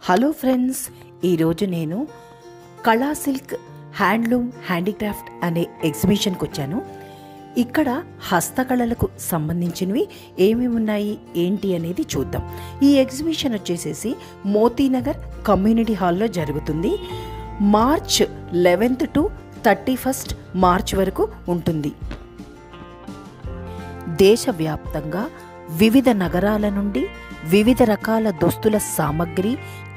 Hello friends, ఈరోజు నేను కళా సిల్క్ హ్యాండ్లూమ్ హ్యాండీక్రాఫ్ట్ అనే ఎగ్జిబిషన్కి వచ్చాను. ఇక్కడ హస్తకళలకు సంబంధించినవి ఏమేమి ఉన్నాయి ఏంటి అనేది చూద్దాం. ఈ ఎగ్జిబిషన్ వచ్చేసేసి మోతీనగర్ కమ్యూనిటీ హాల్లో జరుగుతుంది. March 11th to 31st March వరకు ఉంటుంది. దేశవ్యాప్తంగా వివిధ నగరాల నుండి వివిధ రకాల దుస్తుల సామగ్రి,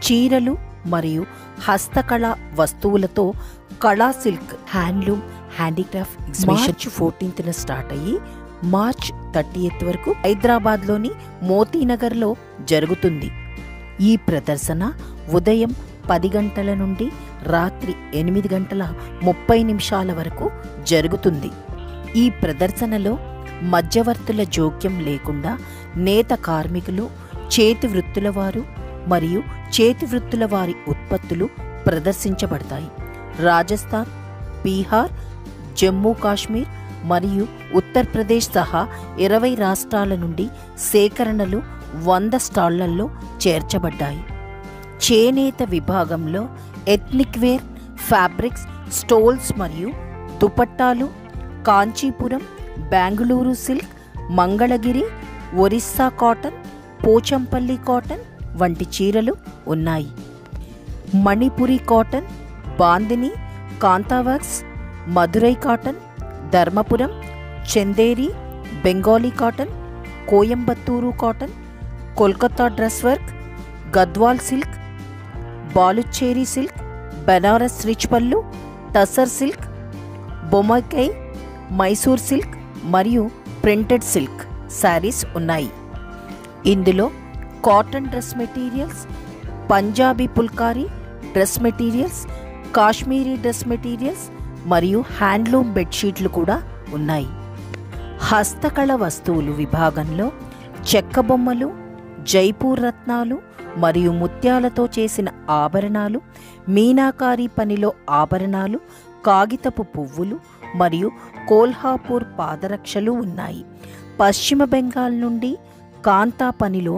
చీరలు మరియు హస్తకళ వస్తువులతో కళా silk handloom handicraft exhibition March 14th start అయ్యి మార్చ్ 30th వరకు హైదరాబాద్లోని మోతీనగర్లో జరుగుతుంది. ఈ ప్రదర్శన ఉదయం 10 గంటల నుండి రాత్రి 8:30 వరకు జరుగుతుంది. ఈ ప్రదర్శనలో మధ్యవర్తుల జోక్యం లేకుండా నేత కార్మికులు, చేతి వృత్తుల వారు మరియు చేతి వృత్తుల వారి ఉత్పత్తులు ప్రదర్శించబడతాయి. రాజస్థాన్, బీహార్, జమ్మూ కాశ్మీర్ మరియు ఉత్తరప్రదేశ్ సహా 20 రాష్ట్రాల నుండి సేకరణలు 100 స్టాళ్లలో చేర్చబడ్డాయి. చేనేత విభాగంలో ఎథ్నిక్ వేర్, ఫ్యాబ్రిక్స్, స్టోల్స్ మరియు దుపట్టాలు, Kanchipuram, Bengaluru silk, Mangalagiri, Orissa cotton, Pochampally cotton వంటి చీరలు ఉన్నాయి. Manipuri cotton, bandhani, kantha works, Madurai cotton, Dharmapuram, Chanderi, Bengali cotton, Coimbatore cotton, Kolkata dress work, Gadwal silk, Baluchari silk, Banaras rich pallu, tussar silk, Bommakai, Mysore silk మరియు ప్రింటెడ్ సిల్క్ శారీస్ ఉన్నాయి. ఇందులో cotton dress materials, Punjabi phulkari dress materials, Kashmiri dress materials మరియు హ్యాండ్లూమ్ బెడ్షీట్లు కూడా ఉన్నాయి. హస్తకళ వస్తువులు విభాగంలో చెక్క బొమ్మలు, జైపూర్ రత్నాలు మరియు ముత్యాలతో చేసిన ఆభరణాలు, మీనాకారి పనిలో ఆభరణాలు, కాగితపు పువ్వులు మరియు కోల్హాపూర్ పాదరక్షలు ఉన్నాయి. పశ్చిమ బెంగాల్ నుండి కాంతా పనిలో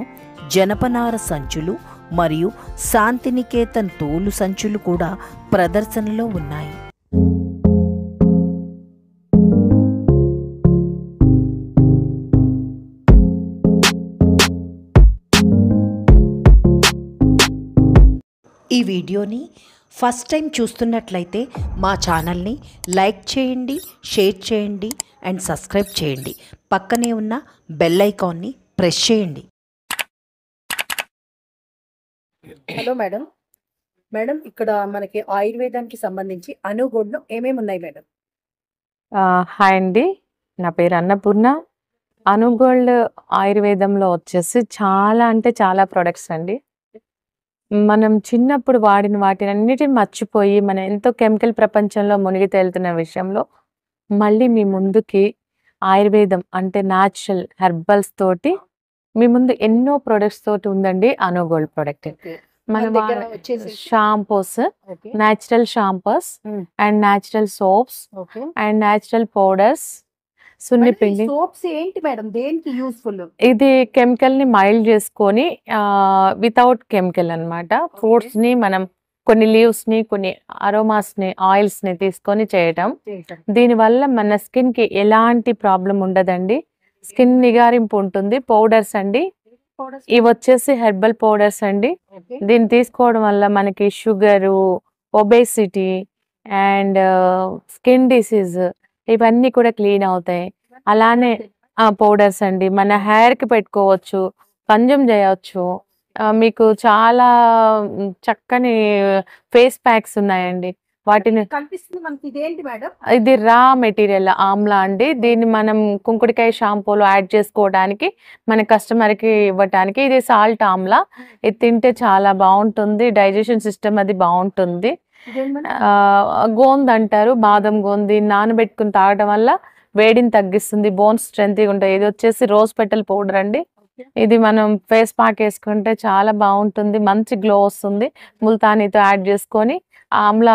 జనపనార సంచులు మరియు శాంతినికేతన్ తోలు సంచులు కూడా ప్రదర్శనలో ఉన్నాయి. ఈ వీడియోని ఫస్ట్ టైం చూస్తున్నట్లయితే మా ఛానల్ని లైక్ చేయండి, షేర్ చేయండి అండ్ సబ్స్క్రైబ్ చేయండి. పక్కనే ఉన్న బెల్ ఐకాన్ని ప్రెస్ చేయండి. Hello madam. మేడం, ఇక్కడ మనకి ఆయుర్వేదానికి సంబంధించి అనుగోడ్లో ఏమేమి ఉన్నాయి మేడం? హాయ్ అండి, నా పేరు అన్నపూర్ణ. అనుగోల్డ్ ఆయుర్వేదంలో వచ్చేసి చాలా అంటే చాలా ప్రొడక్ట్స్ అండి. మనం చిన్నప్పుడు వాడిన వాటిని అన్నిటిని మర్చిపోయి మనం ఎంతో కెమికల్ ప్రపంచంలో మునిగి తేలుతున్న విషయంలో మళ్ళీ మీ ముందుకి ఆయుర్వేదం అంటే న్యాచురల్ హెర్బల్స్ తోటి మీ ముందు ఎన్నో ప్రొడక్ట్స్ తోటి ఉందండి అనుగోల్డ్ ప్రొడక్ట్. మన shampoos, natural shampoos and natural soaps and natural powders, సున్నిపిండి. సోప్స్ ఏంటి మేడం, దేనికి యూస్ఫుల్? ఇది కెమికల్ ని మైల్డ్ చేసుకొని వితౌట్ కెమికల్ అన్నమాట. ఫ్రూట్స్ ని మనం కొన్ని లీవ్స్ ని, కొన్ని అరోమాస్ ని, ఆయిల్స్ ని తీసుకొని చేయటం. దీనివల్ల మన స్కిన్ కి ఎలాంటి ప్రాబ్లం ఉండదండి. స్కిన్ నిగారింపు ఉంటుంది. పౌడర్స్ అండి, ఇవి వచ్చేసి హెర్బల్ పౌడర్స్ అండి. దీన్ని తీసుకోవడం వల్ల మనకి sugar, obesity and skin disease ఇవన్నీ కూడా క్లీన్ అవుతాయి. అలానే పౌడర్స్ అండి మన హెయిర్ కి పెట్టుకోవచ్చు, కంజూమ్ చేయవచ్చు. మీకు చాలా చక్కని ఫేస్ ప్యాక్స్ ఉన్నాయండి. వాటిని ఇది రా మెటీరియల్ ఆమ్లా అండి. దీన్ని మనం కుంకుడికాయ షాంపూలో యాడ్ చేసుకోవడానికి మన కస్టమర్ కి ఇవ్వటానికి. ఇది సాల్ట్ ఆమ్లా. ఇది తింటే చాలా బాగుంటుంది, డైజెషన్ సిస్టమ్ అది బాగుంటుంది. గోంద్ అంటారు, బాదం గోంది నానబెట్టుకుని తాగడం వల్ల వేడిని తగ్గిస్తుంది, బోన్స్ స్ట్రెంత్ ఉంటాయి. ఇది వచ్చేసి రోజ్ పెటల్ పౌడర్ అండి. ఇది మనం ఫేస్ ప్యాక్ వేసుకుంటే చాలా బాగుంటుంది, మంచి గ్లో వస్తుంది. ముల్తానీతో యాడ్ చేసుకొని ఆమ్లా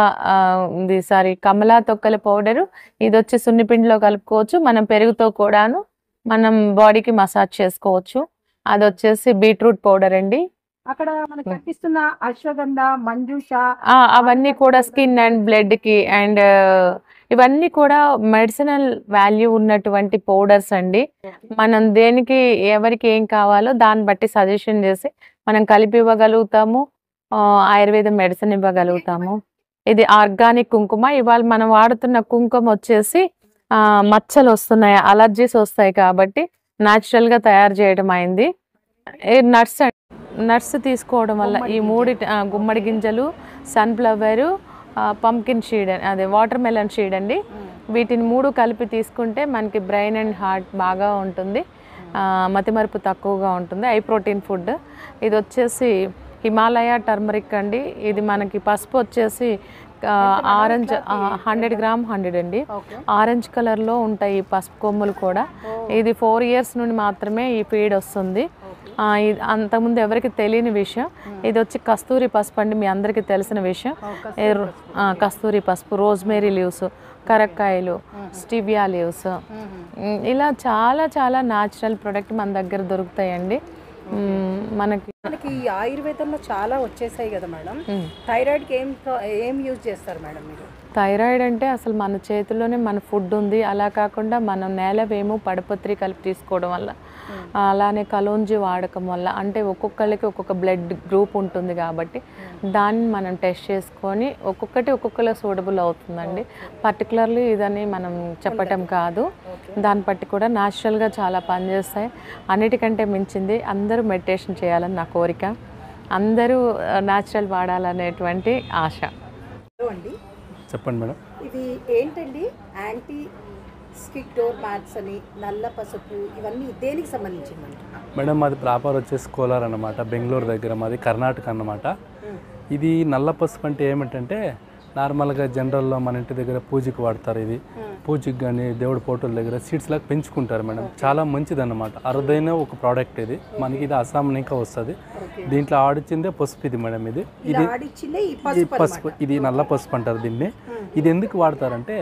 కమలా తొక్కల పౌడరు, ఇది వచ్చి సున్నిపిండిలో కలుపుకోవచ్చు. మనం పెరుగుతో కూడాను మనం బాడీకి మసాజ్ చేసుకోవచ్చు. అది వచ్చేసి బీట్రూట్ పౌడర్ అండి. అక్కడ మనకు కనిపిస్తున్న అశ్వగంధ, మంజూష అవన్నీ కూడా స్కిన్ అండ్ బ్లడ్ కి అండ్ ఇవన్నీ కూడా మెడిసినల్ వాల్యూ ఉన్నటువంటి పౌడర్స్ అండి. మనం దేనికి ఎవరికి ఏం కావాలో దాన్ని బట్టి సజెషన్ చేసి మనం కలిపి ఇవ్వగలుగుతాము. ఆయుర్వేద మెడిసిన్ ఇవ్వగలుగుతాము. ఇది ఆర్గానిక్ కుంకుమ. ఇవాళ మనం వాడుతున్న కుంకుమ వచ్చేసి మచ్చలు వస్తున్నాయి, అలర్జీస్ వస్తాయి కాబట్టి న్యాచురల్ గా తయారు చేయడం అయింది. నట్స్ తీసుకోవడం వల్ల ఈ మూడి గుమ్మడి గింజలు, సన్ఫ్లవరు, పంకిన్ షీడ్ అదే వాటర్ మెలన్ షీడ్ అండి, వీటిని 3 కలిపి తీసుకుంటే మనకి బ్రెయిన్ అండ్ హార్ట్ బాగా ఉంటుంది, మతిమరుపు తక్కువగా ఉంటుంది. High protein food. ఇది వచ్చేసి హిమాలయ టర్మరిక్ అండి. ఇది మనకి పసుపు వచ్చేసి ఆరెంజ్ 100 గ్రామ్ 100 అండి. ఆరెంజ్ కలర్లో ఉంటాయి ఈ పసుపు కొమ్ములు కూడా. ఇది 4 ఇయర్స్ నుండి మాత్రమే ఈ ఫీడ్ వస్తుంది. అంతకుముందు ఎవరికి తెలియని విషయం. ఇది వచ్చి కస్తూరి పసుపు అండి, మీ అందరికీ తెలిసిన విషయం. కస్తూరి పసుపు, రోజ్మేరీ లీవ్స్, కరక్కాయలు, స్టివియా లీవ్స్, ఇలా చాలా చాలా న్యాచురల్ ప్రోడక్ట్ మన దగ్గర దొరుకుతాయండి. మనకి ఆయుర్వేదంలో చాలా వచ్చేసాయి కదా మేడం. థైరాయిడ్కి ఏం యూజ్ చేస్తారు మేడం మీరు? థైరాయిడ్ అంటే అసలు మన చేతిలోనే మన ఫుడ్ ఉంది. అలా కాకుండా మనం నేలవేము, పడపత్రి కలిపి తీసుకోవడం వల్ల, అలానే కలోంజి వాడకం వల్ల, అంటే ఒక్కొక్కరికి ఒక్కొక్క బ్లడ్ గ్రూప్ ఉంటుంది కాబట్టి దాన్ని మనం టెస్ట్ చేసుకొని ఒక్కొక్కరు సూటబుల్ అవుతుందండి. పర్టికులర్లీ ఇదని మనం చెప్పటం కాదు. దాన్ని బట్టి కూడా న్యాచురల్గా చాలా పనిచేస్తాయి. అన్నిటికంటే మించింది అందరూ మెడిటేషన్ చేయాలని నా కోరిక, అందరూ న్యాచురల్ వాడాలనేటువంటి ఆశ. చెప్పండి మేడం. ఇది ఏంటండి? యాంటీ స్కిడ్ డోర్ మ్యాట్స్ అని, నల్ల పసుపు, ఇవన్నీ దేనికి సంబంధించింది మేడం? మాది ప్రాపర్ వచ్చేసి కోలార్ అన్నమాట, బెంగళూరు దగ్గర, మాది కర్ణాటక అన్నమాట. ఇది నల్ల పసుపు అంటే ఏమిటంటే నార్మల్గా జనరల్లో మన ఇంటి దగ్గర పూజకి వాడతారు. ఇది పూజకి కానీ దేవుడి ఫోటోల దగ్గర సీడ్స్ లాగా పెంచుకుంటారు మేడం. చాలా మంచిది అన్నమాట, అరుదైన ఒక ప్రోడక్ట్ ఇది. మనకి ఇది అస్సాం ఇంకా వస్తుంది. దీంట్లో ఆడిచ్చిందే పసుపు ఇది మేడం. ఇది పసుపు, ఇది నల్ల పసుపు అంటారు దీన్ని. ఇది ఎందుకు వాడతారంటే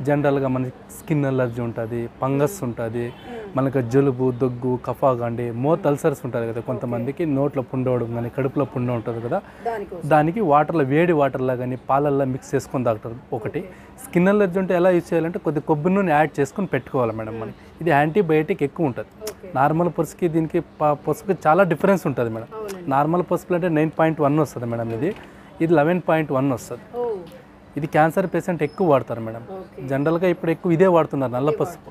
జనరల్గా మనకి స్కిన్ అలర్జీ ఉంటుంది, ఫంగస్ ఉంటుంది, మనకు జలుబు, దగ్గు, కఫా కానీ, మౌత్ అల్సర్స్ ఉంటుంది కదా కొంతమందికి, నోట్లో పుండవడం కానీ, కడుపులో పుండ ఉంటుంది కదా, దానికి వాటర్లో, వేడి వాటర్లో కానీ పాలల్లో మిక్స్ చేసుకొని తాగుతారు. ఒకటి స్కిన్ అలర్జీ ఉంటే ఎలా యూజ్ చేయాలంటే కొద్ది కొబ్బరి నూనె యాడ్ చేసుకొని పెట్టుకోవాలి మేడం. మనకి ఇది యాంటీబయాటిక్ ఎక్కువ ఉంటుంది. నార్మల్ పసుపుకి దీనికి పసుపుకి చాలా డిఫరెన్స్ ఉంటుంది మేడం. నార్మల్ పసుపులు అంటే 9.1 వస్తుంది మేడం, ఇది 11.1 వస్తుంది. ఇది క్యాన్సర్ పేషెంట్ ఎక్కువ వాడతారు మేడం. జనరల్గా ఇప్పుడు ఎక్కువ ఇదే వాడుతున్నారు, నల్ల పసుపు.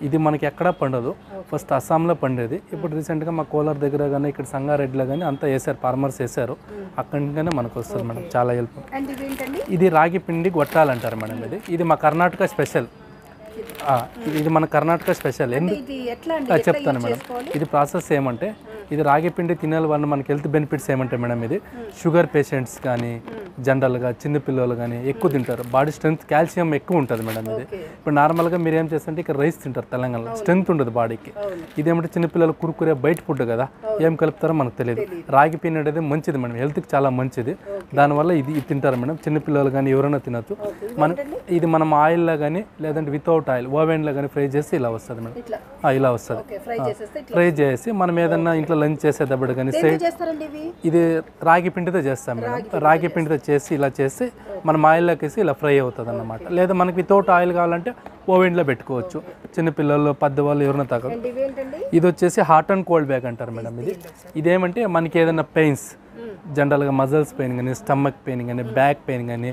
ఇది మనకి ఎక్కడా పండదు, ఫస్ట్ అస్సాంలో పండేది. ఇప్పుడు రీసెంట్గా మా కోలార్ దగ్గర కానీ, ఇక్కడ సంగారెడ్డిలో కానీ అంతా వేసారు, ఫార్మర్స్ వేసారు. అక్కడి నుంచే మనకు వస్తుంది మేడం, చాలా హెల్ప్. ఇది రాగి పిండి గొట్టాలంటారు మేడం. ఇది మా కర్ణాటక స్పెషల్. ఇది మన కర్ణాటక స్పెషల్. చెప్తాను మేడం. ఇది ప్రాసెస్ ఏమంటే, ఇది రాగి పిండి తినే వల్ల మనకి హెల్త్ బెనిఫిట్స్ ఏమంటే మేడం, ఇది షుగర్ పేషెంట్స్ కానీ, జనరల్గా చిన్నపిల్లలు కానీ ఎక్కువ తింటారు. బాడీ స్ట్రెంత్, కాల్షియం ఎక్కువ ఉంటుంది మేడం. ఇది ఇప్పుడు నార్మల్గా మీరు ఏం చేస్తుంటే ఇక్కడ రైస్ తింటారు తెలంగాణలో, స్ట్రెంత్ ఉండదు బాడీకి. ఇదేమంటే చిన్నపిల్లలు కురుకురే బయట ఫుడ్ కదా, ఏం కలుపుతారో మనకు తెలియదు. రాగి పిండి అనేది మంచిది మేడం, హెల్త్కి చాలా మంచిది. దానివల్ల ఇది తింటారు మేడం, చిన్నపిల్లలు కానీ ఎవరైనా తినచ్చు. ఇది మనం ఆయిల్లో కానీ లేదంటే వితౌట్ ఆయిల్ ఓవెన్లో కానీ ఫ్రై చేసి ఇలా వస్తుంది మేడం. ఇలా వస్తుంది. ఫ్రై చేసి మనం ఏదన్నా ఇంట్లో లంచ్ చేసేటప్పుడు కానీ ఇది రాగి పిండితో చేస్తాం మేడం. రాగి పిండితో చేసి ఇలా చేసి మనం ఆయిల్లోకి వేసి ఇలా ఫ్రై అవుతుంది అన్నమాట. లేదా మనకి వితౌట్ ఆయిల్ కావాలంటే ఓవెన్లో పెట్టుకోవచ్చు. చిన్నపిల్లలు, పెద్దవాళ్ళు ఎవరైనా తాగదు. ఇది వచ్చేసి హాట్ అండ్ కోల్డ్ బ్యాగ్ అంటారు మేడం. ఇదేమంటే మనకి ఏదైనా పెయిన్స్, జనరల్గా మజిల్స్ పెయిన్ కానీ, స్టమక్ పెయిన్ కానీ, బ్యాక్ పెయిన్ కానీ,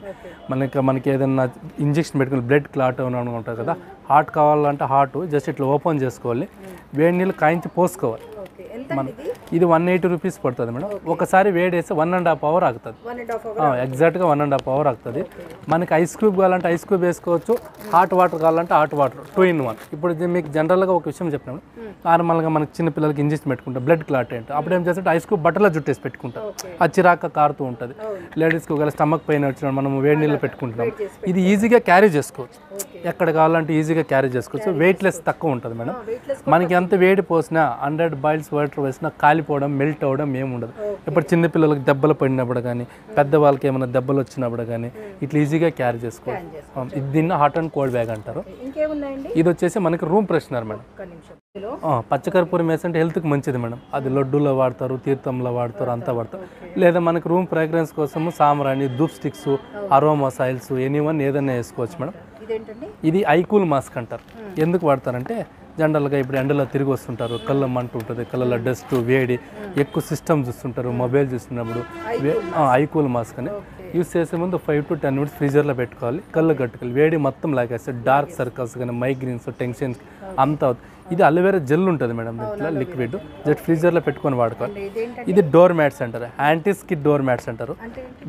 మనకి ఏదైనా ఇంజెక్షన్ పెట్టుకుని బ్లడ్ క్లాట్ అని ఉంటుంది కదా, హాట్ కావాలంటే హాట్ జస్ట్ ఇట్లా ఓపెన్ చేసుకోవాలి, వేడి నీళ్ళు కాయించి పోసుకోవాలి. ఇది 180 రూపీస్ పడుతుంది మేడం. ఒకసారి వేడేస్తే 1.5 అవర్ ఆగుతుంది. ఎగ్జాక్ట్గా 1.5 అవర్ ఆగుతుంది. మనకి ఐస్ క్యూబ్ కావాలంటే ఐస్ క్యూబ్ వేసుకోవచ్చు, హాట్ వాటర్ కావాలంటే హాట్ వాటర్, 2 in 1. ఇప్పుడు మీకు జనరల్గా ఒక విషయం చెప్పినాము, నార్మల్గా మనకి చిన్నపిల్లలకి ఇంజెక్షన్ పెట్టుకుంటాం బ్లడ్ క్లాట్ ఏంటో, అప్పుడు ఏం చేస్తే ఐస్ క్యూబ్ బట్టలో జుట్టేసి పెట్టుకుంటాం, అది చిరాక కారుతూ ఉంటుంది. లేడీస్కి ఒకవేళ స్టమక్ పెయిన్ వచ్చిన మనం వేడి నీళ్ళు పెట్టుకుంటున్నాం. ఇది ఈజీగా క్యారీ చేసుకోవచ్చు, ఎక్కడ కావాలంటే ఈజీగా క్యారీ చేసుకోవచ్చు. వెయిట్లెస్ తక్కువ ఉంటుంది మేడం. మనకి ఎంత వేడి పోసినా 100 బాయిల్స్ వాటర్ వేసినా కాలిపోవడం, మెల్ట్ అవ్వడం ఏముండదు. ఇప్పుడు చిన్నపిల్లలకి దెబ్బలు పడినప్పుడు కానీ, పెద్దవాళ్ళకి ఏమైనా దెబ్బలు వచ్చినప్పుడు కానీ ఇట్లా ఈజీగా క్యారీ చేసుకోవచ్చు. దీన్ని హాట్ అండ్ కోల్డ్ బ్యాగ్ అంటారు. ఇది వచ్చేసి మనకి రూమ్ ఫ్రెషనర్ మేడం. పచ్చకర్పూరం వేసంటే హెల్త్కి మంచిది మేడం. అది లడ్డూలో వాడతారు, తీర్థంలో వాడతారు, అంతా వాడతారు. లేదా మనకి రూమ్ ఫ్రాగ్రెన్స్ కోసము సాంబ్రాణి, dhoop sticks, aromas oils anyone ఏదైనా వేసుకోవచ్చు మేడం. ఇది ఐకూల్ మాస్క్ అంటారు. ఎందుకు వాడతారంటే జనరల్గా ఇప్పుడు ఎండలో తిరిగి వస్తుంటారు, కళ్ళ మంట ఉంటుంది, కళ్ళలో డస్ట్, వేడి, ఎక్కువ సిస్టమ్ చూస్తుంటారు, మొబైల్ చూస్తున్నప్పుడు ఐకూల్ మాస్క్ అని యూస్ చేసే ముందు 5 to 10 minutes ఫ్రీజర్లో పెట్టుకోవాలి. కళ్ళు కట్టుకోవాలి, వేడి మొత్తం లాగేస్తే డార్క్ సర్కిల్స్ కానీ మైగ్రీన్స్, టెన్షన్స్ అంతా. ఇది అలోవెరా జెల్ ఉంటుంది మేడం, ఇట్లా లిక్విడ్, జస్ట్ ఫ్రీజర్లో పెట్టుకొని వాడుకోవాలి. ఇది డోర్ మ్యాట్స్ అంటారు, యాంటీ స్కిడ్ డోర్ మ్యాట్స్ అంటారు.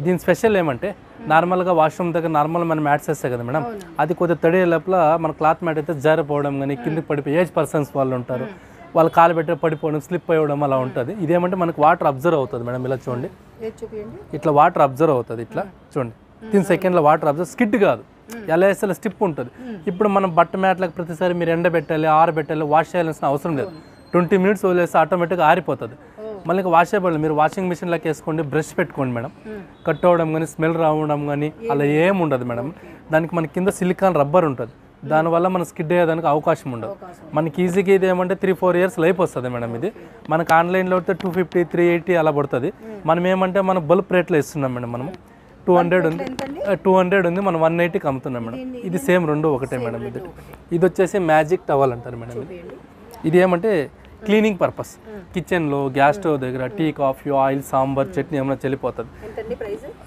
దీని స్పెషల్ ఏమంటే నార్మల్గా వాష్రూమ్ దగ్గర నార్మల్ మనం మ్యాట్స్ వేస్తాయి కదా మేడం, అది కొద్దిగా తడే లోపల మన క్లాత్ మ్యాట్ అయితే జారిపోవడం కానీ కిందకి పడిపోయి ఏజ్ పర్సన్స్ వాళ్ళు ఉంటారు, వాళ్ళు కాలు పెట్టి పడిపోవడం, స్లిప్ అయ్యడం అలా ఉంటుంది. ఇదేమంటే మనకు వాటర్ అబ్జర్వ్ అవుతుంది మేడం. ఇలా చూడండి, ఇట్లా వాటర్ అబ్జర్వ్ అవుతుంది. ఇట్లా చూడండి, 10 సెకండ్ల వాటర్ అబ్జర్వ్, స్కిడ్ కాదు, ఎలా వేస్తే స్టిప్ ఉంటుంది. ఇప్పుడు మనం బట్ట మ్యాట్లకు ప్రతిసారి మీరు ఎండబెట్టాలి, ఆరబెట్టాలి, వాష్ చేయాల్సిన అవసరం లేదు. 20 minutes వదిలేస్తే ఆటోమేటిక్గా ఆరిపోతుంది. మళ్ళీ వాష్ చేయబడాలి. మీరు వాషింగ్ మిషన్లోకి వేసుకోండి, బ్రష్ పెట్టుకోండి మేడం. కట్ అవ్వడం కానీ, స్మెల్ రావడం కానీ అలా ఏమి ఉండదు మేడం. దానికి మన కింద సిలికాన్ రబ్బర్ ఉంటుంది, దానివల్ల మన స్కిడ్ అయ్యేదానికి అవకాశం ఉండదు. మనకి ఈజీగా ఇది ఏమంటే 3-4 years లైఫ్ వస్తుంది మేడం. ఇది మనకు ఆన్లైన్లో అయితే 250, 380 అలా పడుతుంది. మనం ఏమంటే మనం బల్బ్ రేట్లో ఇస్తున్నాం మేడం. మనం 200 ఉంది, 200 ఉంది, మనం 180కి అమ్ముతున్నాం మేడం. ఇది సేమ్ రెండు ఒకటే మేడం. ఇది వచ్చేసి మ్యాజిక్ టవల్ అంటారు మేడం. ఇది ఏమంటే క్లీనింగ్ పర్పస్, కిచెన్లో గ్యాస్ స్టవ్ దగ్గర tea, coffee, oil, sambar, chutney ఏమైనా చెల్లిపోతుంది.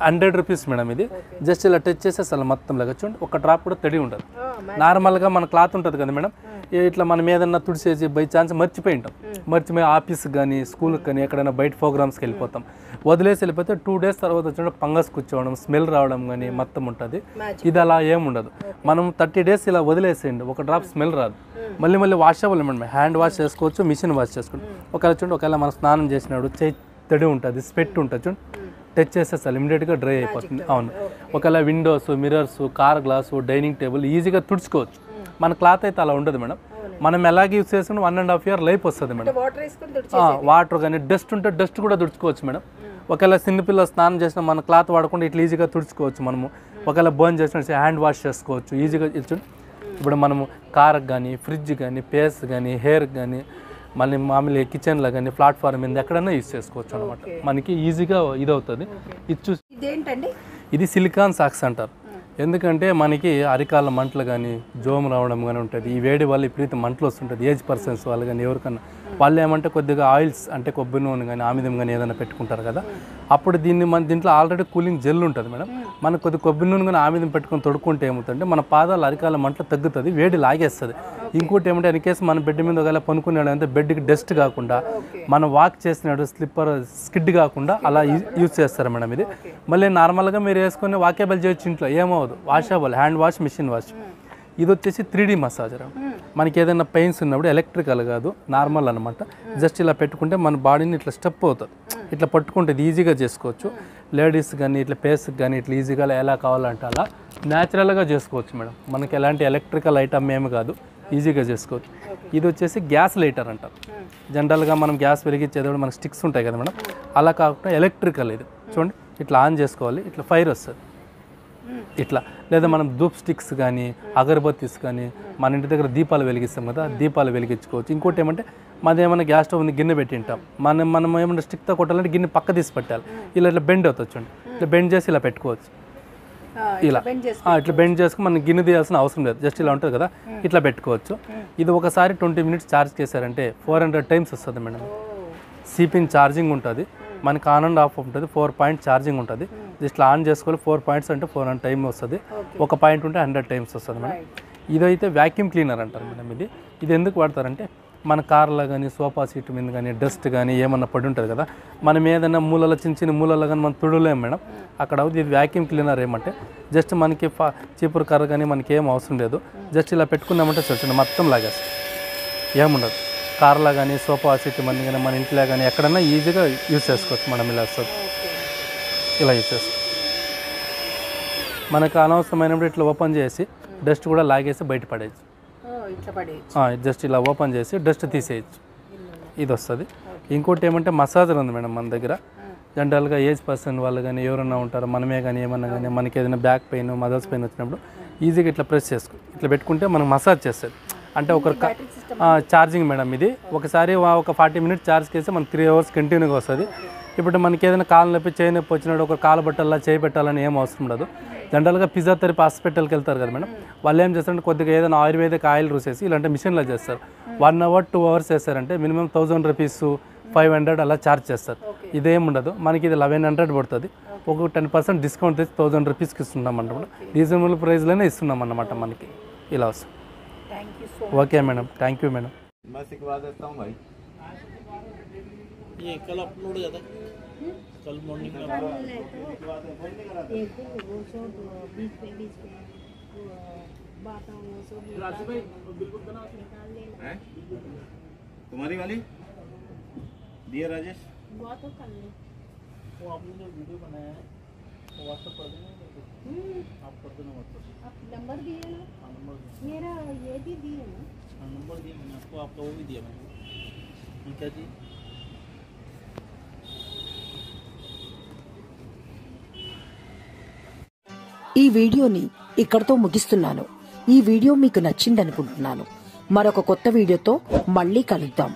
100 rupees మేడం. ఇది జస్ట్ ఇలా టచ్ చేస్తే అసలు మొత్తం లాగా చూడండి, ఒక డ్రాప్ కూడా తడి ఉండదు. నార్మల్గా మన క్లాత్ ఉంటుంది కదా మేడం, ఇట్లా మనం ఏదన్నా తుడిచేసి బై ఛాన్స్ మర్చిపోయి ఉంటాం, మర్చిపోయి ఆఫీస్కి కానీ, స్కూల్కి కానీ, ఎక్కడైనా బయట ప్రోగ్రామ్స్కి వెళ్ళిపోతాం, వదిలేసి వెళ్ళిపోతే 2 days తర్వాత వచ్చిన ఫంగస్ కూర్చోవడం, స్మెల్ రావడం కానీ మొత్తం ఉంటుంది. ఇది అలా ఏముండదు. మనం 30 days ఇలా వదిలేసేయండి, ఒక డ్రాప్ స్మెల్ రాదు. మళ్ళీ వాష్ అవ్వాలి మేడం. హ్యాండ్ వాష్ చేసుకోవచ్చు, మిషన్ వాష్ చేసుకోండి. ఒకవేళ చూడండి, ఒకవేళ మనం స్నానం చేసినప్పుడు చేయి తడి ఉంటుంది, స్వెట్ ఉంటుంది చూడండి, టచ్ చేస్తే అసలు ఇమీడియట్గా డ్రై అయిపోతుంది. అవును. ఒకవేళ Windows, mirrors, car glass, dining table ఈజీగా తుడుచుకోవచ్చు. మన క్లాత్ అయితే అలా ఉండదు మేడం. మనం ఎలాగ యూస్ చేసుకుని 1.5 year లైఫ్ వస్తుంది మేడం. వాటర్ కానీ డస్ట్ ఉంటే డస్ట్ కూడా తుడుచుకోవచ్చు మేడం. ఒకవేళ చిన్నపిల్ల స్నానం చేసిన మన క్లాత్ వాడకుండా ఇట్లా ఈజీగా తుడుచుకోవచ్చు మనము. ఒకవేళ బర్న్ చేసిన హ్యాండ్ వాష్ చేసుకోవచ్చు ఈజీగా. ఇప్పుడు మనము కార్కి కానీ, ఫ్రిడ్జ్ కానీ, పేస్ కానీ, హెయిర్కి కానీ, మళ్ళీ మామూలు కిచెన్లో కానీ, ప్లాట్ఫామ్ మీద ఎక్కడైనా యూస్ చేసుకోవచ్చు అనమాట. మనకి ఈజీగా ఇది అవుతుంది. ఇది చూసి ఇది సిలికాన్ సాక్స్ అంటారు. ఎందుకంటే మనకి అరికాల మంటలు కానీ, జోము రావడం కానీ ఉంటుంది. ఈ వేడి వల్ల విపరీత మంటలు వస్తుంటుంది. ఏజ్ పర్సన్స్ వాళ్ళు కానీ ఎవరికన్నా వాళ్ళు ఏమంటే కొద్దిగా ఆయిల్స్ అంటే కొబ్బరి నూనె కానీ, ఆమిదం కానీ ఏదైనా పెట్టుకుంటారు కదా, అప్పుడు మన దీంట్లో ఆల్రెడీ కూలింగ్ జెల్ ఉంటుంది మేడం. మనకు కొద్దిగా కొబ్బరి నూనె కానీ ఆమిదం పెట్టుకొని తొడుక్కుంటే ఏమవుతుందంటే మన పాదాలు అరికాల మంటలు తగ్గుతుంది, వేడి లాగేస్తుంది. ఇంకోటి ఏమంటే ఇన్ కేసు మన బెడ్ మీద ఒకవేళ పనుకునేది అంటే బెడ్కి డస్ట్ కాకుండా, మనం వాక్ చేసినాడు స్లిప్పర్ స్కిడ్ కాకుండా అలా యూజ్ చేస్తారు మేడం. ఇది మళ్ళీ నార్మల్గా మీరు వేసుకొని వాకేబుల్ చేయొచ్చు, ఇంట్లో ఏమవుదు, washable, hand wash, machine wash. ఇది వచ్చేసి 3D మసాజర్. మనకి ఏదైనా పెయిన్స్ ఉన్నప్పుడు ఎలక్ట్రికల్ కాదు, నార్మల్ అనమాట. జస్ట్ ఇలా పెట్టుకుంటే మన బాడీని ఇట్లా స్టెప్ అవుతుంది, ఇట్లా పట్టుకుంటే ఇది ఈజీగా చేసుకోవచ్చు. లేడీస్ కానీ ఇట్లా ఫేస్కి కానీ ఇట్లా ఈజీగా ఎలా కావాలంటే అలా న్యాచురల్గా చేసుకోవచ్చు మేడం. మనకి ఎలాంటి ఎలక్ట్రికల్ ఐటమ్ ఏమి కాదు, ఈజీగా చేసుకోవచ్చు. ఇది వచ్చేసి గ్యాస్ లైటర్ అంటారు. జనరల్గా మనం గ్యాస్ వెలిగించేటప్పుడు మనకి స్టిక్స్ ఉంటాయి కదా మేడం, అలా కాకుండా ఎలక్ట్రికల్. ఇది చూడండి, ఇట్లా ఆన్ చేసుకోవాలి, ఇట్లా ఫైర్ వస్తుంది ఇట్లా. లేదా మనం ధూప్ స్టిక్స్ కానీ, అగరబత్తీస్ కానీ, మన ఇంటి దగ్గర దీపాలు వెలిగిస్తాం కదా, దీపాలు వెలిగించుకోవచ్చు. ఇంకోటి ఏమంటే మాది ఏమైనా గ్యాస్ స్టవ్ ఉంది, గిన్నె పెట్టింటాం, మనం ఏమైనా స్టిక్తో కొట్టాలంటే గిన్నె పక్క తీసి పెట్టాలి. ఇట్లా బెండ్ అవుతుంది చూడండి, ఇట్లా బెండ్ చేసి ఇలా పెట్టుకోవచ్చు. ఇలా ఇట్లా బెండ్ చేసుకుని మనం గిన్నె తీయాల్సిన అవసరం లేదు, జస్ట్ ఇలా ఉంటుంది కదా, ఇట్లా పెట్టుకోవచ్చు. ఇది ఒకసారి 20 minutes ఛార్జ్ చేశారంటే 400 times వస్తుంది మేడం. సిపిన్ ఛార్జింగ్ ఉంటుంది, మనకి ఆన్ అండ్ ఆఫ్ ఉంటుంది, 4 point ఛార్జింగ్ ఉంటుంది. జస్ట్ ఆన్ చేసుకోవాలి, 4 points అంటే 400 times వస్తుంది, 1 point ఉంటే 100 times వస్తుంది మేడం. ఇదైతే వ్యాక్యూమ్ క్లీనర్ అంటారు మేడం. ఇది ఎందుకు వాడతారంటే మన కార్లో కానీ, సోఫా సీట్ మీద కానీ డస్ట్ కానీ ఏమన్నా పడి ఉంటుంది కదా, మనం ఏదైనా మూలలో చిన్న మూలలో కానీ మనం తుడలేము మేడం, అక్కడ అవుతుంది. ఇది వ్యాక్యూమ్ క్లీనర్ ఏమంటే జస్ట్ మనకి చీపురు కర్ర కానీ మనకి ఏం అవసరం లేదు, జస్ట్ ఇలా పెట్టుకున్నామంటే చూడండి మొత్తం లాగేస్తుంది, ఏముండదు. కార్లో కానీ, సోఫా సీట్ మంది కానీ, మన ఇంట్లో కానీ ఎక్కడన్నా ఈజీగా యూజ్ చేసుకోవచ్చు మనం. ఇలా వస్తుంది, ఇలా యూజ్ చేసుకోవచ్చు. మనకు అనవసరమైనప్పుడు ఇట్లా ఓపెన్ చేసి డస్ట్ కూడా లాగేసి బయట పడేయచ్చు. జస్ట్ ఇలా ఓపెన్ చేసి డస్ట్ తీసేయచ్చు, ఇది వస్తుంది. ఇంకోటి ఏమంటే మసాజర్ ఉంది మేడం మన దగ్గర. జనరల్గా ఏజ్ పర్సన్ వాళ్ళు కానీ ఎవరన్నా ఉంటారో, మనమే కానీ ఏమన్నా కానీ మనకి ఏదైనా బ్యాక్ పెయిన్, మదర్స్ పెయిన్ వచ్చినప్పుడు ఈజీగా ఇట్లా ప్రెస్ చేసుకో, ఇట్లా పెట్టుకుంటే మనకు మసాజ్ చేస్తుంది. అంటే ఒక ఛార్జింగ్ మేడం ఇది ఒకసారి ఒక 40 మినిట్స్ ఛార్జ్ చేస్తే మనకి 3 అవర్స్ కంటిన్యూగా వస్తుంది. ఇప్పుడు మనకి ఏదైనా కాలు నొప్పి చేయి నొప్పి వచ్చినప్పుడు ఒక కాలు బట్టల్లా చేయి పెట్టాలని ఏం అవసరం ఉండదు. జనరల్గా ఫిజియోథెరపీ హాస్పిటల్కి వెళ్తారు కదా మేడం, వాళ్ళు ఏం చేస్తారంటే కొద్దిగా ఏదైనా ఆయుర్వేదిక్ ఆయిల్ రూసేసి ఇలాంటి మిషన్లో చేస్తారు. 1 అవర్ 2 అవర్స్ చేస్తారంటే మినిమం 1000 రూపీస్ 500 అలా ఛార్జ్ చేస్తారు. ఇదేం ఉండదు, మనకి ఇది 1100 పడుతుంది. ఒక 10% డిస్కౌంట్ తెచ్చి 1000 రూపీస్కి ఇస్తున్నాం అన్నమాట. రీజనబుల్ ప్రైస్లోనే ఇస్తున్నాం అన్నమాట మనకి ఇలా వస్తుంది. Okay madam, thank you madam. मैं सिखवा देता हूँ भाई. ये कल अपलोड हो जाता है, कल मॉर्निंग में तुम्हारी वाली दिया राजेश वो आपने जो वीडियो बनाया है वो व्हाट्सएप कर देना, आप कर देना व्हाट्सएप. आप नंबर दिए ना? नंबर मेरा ये भी दिए ना, नंबर दिया मैंने आपको, आपका वो भी दिया मैंने. क्या जी ఈ వీడియోని ఇక్కడితో ముగిస్తున్నాను. ఈ వీడియో మీకు నచ్చిందనుకుంటున్నాను. మరొక కొత్త వీడియోతో మళ్ళీ కలుద్దాం.